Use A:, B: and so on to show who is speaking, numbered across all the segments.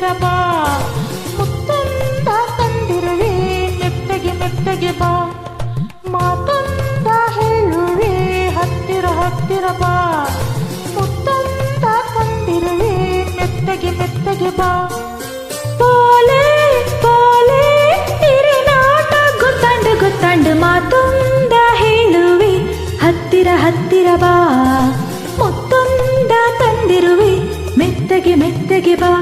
A: ಹತ್ತಿರ ಬಾ ಮುತ್ತೊಂದ ತಂದಿರುವೆ ಮೆತ್ತಗೆ ಮೆತ್ತಗೆ ಬಾ ಮಾತೊಂದ ಹೇಳುವೆ ಹತ್ತಿರ ಹತ್ತಿರ ಬಾ ಮುತ್ತೊಂದ ತಂದಿರುವೆ ಮೆತ್ತಗೆ ಮೆತ್ತಗೆ ಬಾ ಪೋಲೆ ಪೋಲೆ ತಿರುನಾಟ ಗೊತ್ತಂಡು ಗೊತ್ತಂಡು ಮಾತೊಂದ ಹೇಳುವೆ ಹತ್ತಿರ ಹತ್ತಿರ ಬಾ ಮುತ್ತೊಂದ ತಂದಿರುವೆ ಮೆತ್ತಗೆ ಮೆತ್ತಗೆ ಬಾ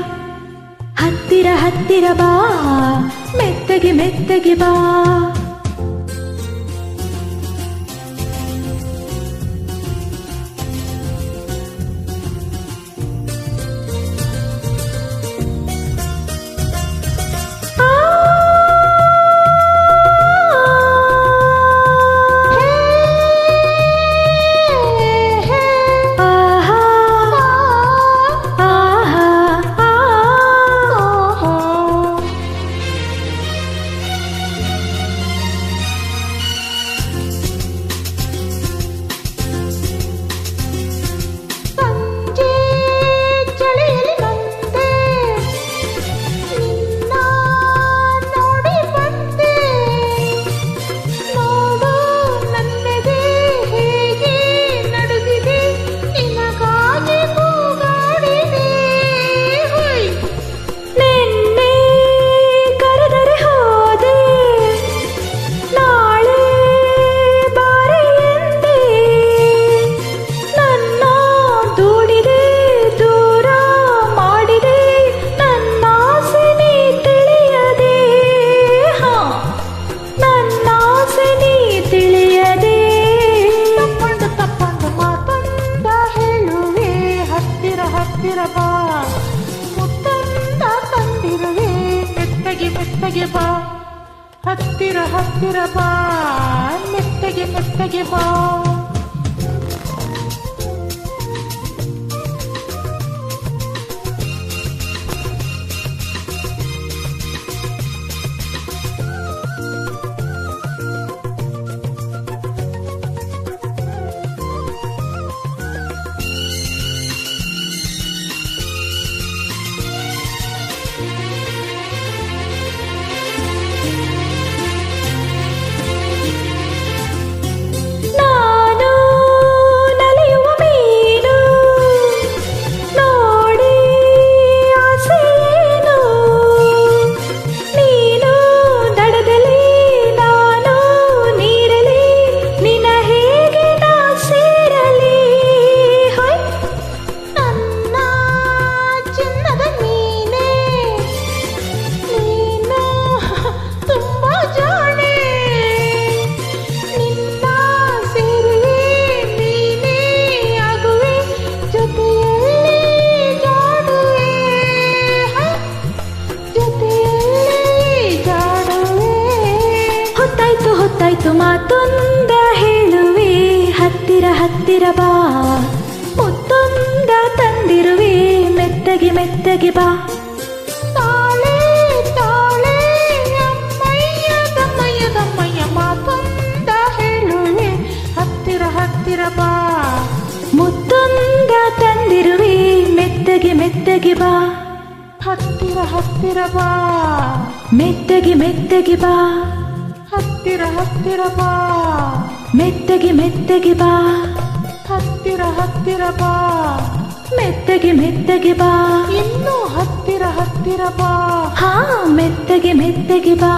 A: ಹತ್ತಿರ ಹತ್ತಿರ ಬಾ ಮೆತ್ತಗೆ ಮೆತ್ತಗೆ ಬಾ ಹತ್ತಿರ ಬಾ ಮುತ್ತೊಂದ ತಂದಿರುವೆ ಮೆತ್ತಗೆ ಮೆತ್ತಗೆ ಬಾ ಹತ್ತಿರ ಹತ್ತಿರ ಬಾ ಮೆತ್ತಗೆ ಮೆತ್ತಗೆ ಬಾ ಹೊತ್ತಾಯ್ತು ಮಾತೊಂದ ಹೇಳುವೆ ಹತ್ತಿರ ಹತ್ತಿರ ಬಾ ಮುತ್ತೊಂದ ತಂದಿರುವೆ ಮೆತ್ತಗೆ ಮೆತ್ತಗೆ ಬಾ ತಾಳೆ ತಾಳೆ ಅಮ್ಮಯ್ಯ ದಮ್ಮಯ್ಯ ದಮ್ಮಯ್ಯ ಮಾತೊಂದ ಹೇಳುವೆ ಹತ್ತಿರ ಹತ್ತಿರ ಬಾ ಮುತ್ತೊಂದ ತಂದಿರುವೆ ಮೆತ್ತಗೆ ಮೆತ್ತಗೆ ಬಾ ಹತ್ತಿರ ಹತ್ತಿರ ಬಾ ಮೆತ್ತಗೆ ಮೆತ್ತಗೆ ಬಾ ಹತ್ತಿರ ಹತ್ತಿರ ಬಾ ಮೆತ್ತಗೆ ಮೆತ್ತಗೆ ಬಾ ಹತ್ತಿರ ಹತ್ತಿರ ಬಾ ಮೆತ್ತಗೆ ಮೆತ್ತಗೆ ಬಾ ಇನ್ನೂ ಹತ್ತಿರ ಹತ್ತಿರ ಬಾ ಹಾ ಮೆತ್ತಗೆ ಮೆತ್ತಗೆ ಬಾ